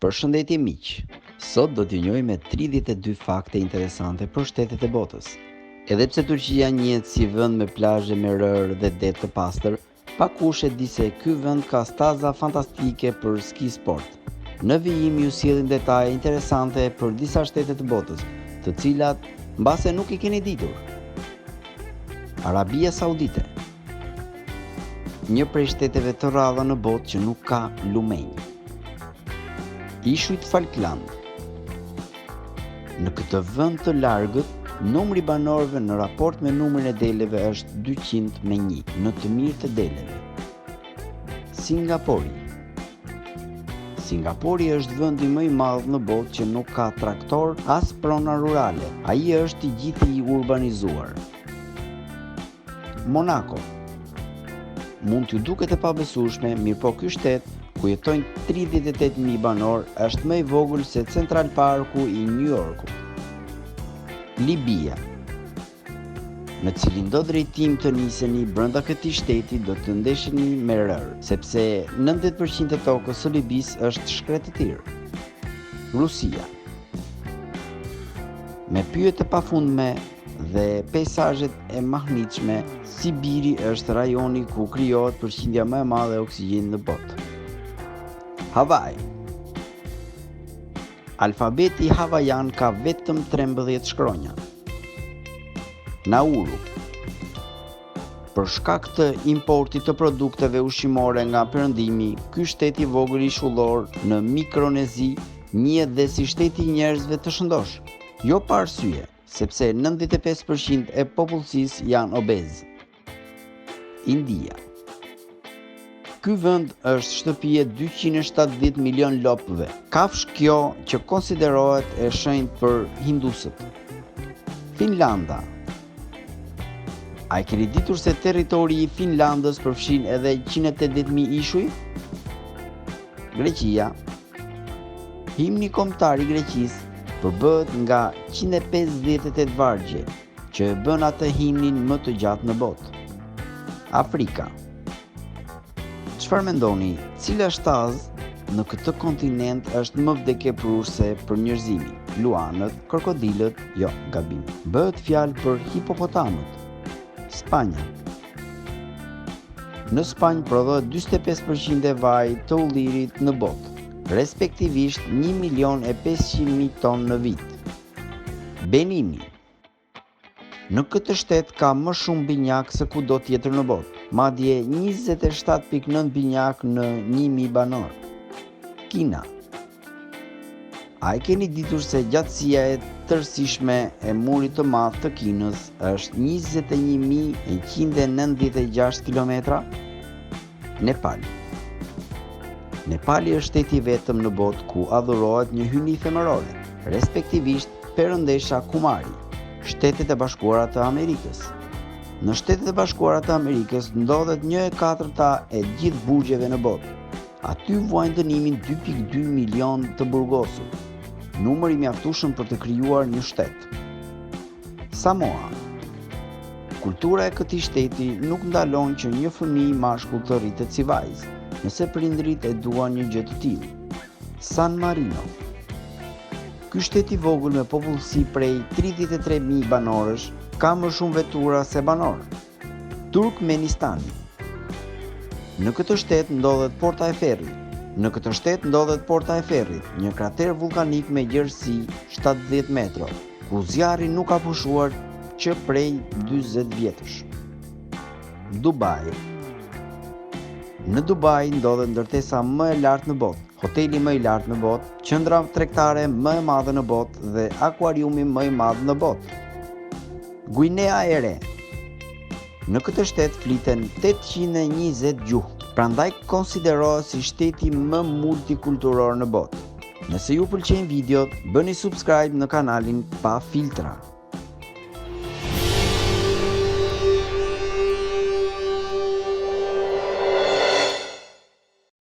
Përshëndetje miq. Sot do t'ju njohim me 32 fakte interesante për shtetet e botës. Edhe pse Turqia njihet si vend me plazhe me rërë dhe det të pastër, pakush e di se ky vend ka staza fantastike për ski sport. Në vijim ju sjellim detaje interesante për disa shtete të botës, të cilat mbase nuk i keni ditur. Arabia Saudite, një prej shteteve të rralla në botë që nuk ka lumenj. Ishujt Falkland. Në këtë vend të largët, numri banorëve në raport me numrin e deleve është 200 me 1 në të mirë të deleve. Singapori. Singapori është vendi më i madh në botë që nuk ka traktor as prona rurale. Ai është i gjithë i urbanizuar. Monaco. Mund t'ju duket e pabesueshme, mirëpo ky shtet ku jetojnë 38.000 banor është më i vogël se Central Parku i New Yorkut. Libia, në cilin do drejtim të niseni brenda këtij shteti do të ndesheni me rërë, sepse 90% e tokës së Libisë është shkretëtir. Rusia, me pyjet e pafundme dhe peizazhet e mahnitshme, Sibiri është rajoni ku krijohet përqindja më e madhe e oksigjenit në botë. Hawaii. Alfabeti hawaian ka vetëm 13 shkronja. Nauru. Për shkak të importit të produkteve ushqimore nga perëndimi, ky shtet i vogël i shullor në Mikronezi njihet dhe si shteti i njerëzve të shëndosh, jo pa arsye, sepse 95% e popullsisë janë obez. India. Ky vend është shtëpi e 270 milion lopëve. Kafsh kjo që konsiderohet e shenjtë për hindusët. Finlanda. A e keni ditur se territori i Finlandës përfshin edhe 180.000 ishuj? Greqia. Himni kombëtar i Greqisë përbëhet nga 158 vargje, që e bën atë himnin më të gjatë në botë. Afrika. Çfarë mendoni, cila shtazë në këtë kontinent është më vdekjeprurse për njerëzimin? Luanët, krokodilët, jo, gabim. Bëhet fjalë për hipopotamët. Spanja. Në Spanjë prodhohet 45% e vajit të ullirit në botë, respektivisht 1.500.000 tonë në vit. Benini. Në këtë shtet ka më shumë binjak se kudo tjetër në botë, madje 27.9 binjak në 1.000 banor. Kina. A e keni ditur se gjatësia e tërësishme e murit të madh të Kinës është 21.196 km? Nepal. Nepali është shteti vetëm në botë ku adhurohet një hyjni femërore, respektivisht perëndesha Kumari. Shtetet e Bashkuara të Amerikës. Në Shtetet e Bashkuara të Amerikës ndodhet 1/4 e gjithë burgjeve në botë. Aty vuajnë dënimin 2.2 milion të burgosur, numër i mjaftueshëm për të krijuar një shtet. Samoa. Kultura e këtij shteti nuk ndalon që një fëmijë mashkull të rritet si vajzë, nëse prindrit e duan një gjë të tillë. San Marino. Ky shtet i vogël me popullsi prej 33.000 banorësh ka më shumë vetura se banorë. Turkmenistani. Në këtë shtet ndodhet Porta e Ferrit. Një krater vulkanik me gjerësi 70 metra, ku zjarri nuk ka pushuar që prej 40 vjetësh. Dubai. Në Dubai ndodhet ndërtesa më e lartë në botë, hoteli më i lartë në botë, qendra tregtare më e madhe në botë dhe akuariumi më i madh në botë. Guinea e Re. Në këtë shtet fliten 820 gjuhë, prandaj konsiderohet si shteti më multikulturor në botë. Nëse ju pëlqejnë videot, bëni subscribe në kanalin Pa Filtra.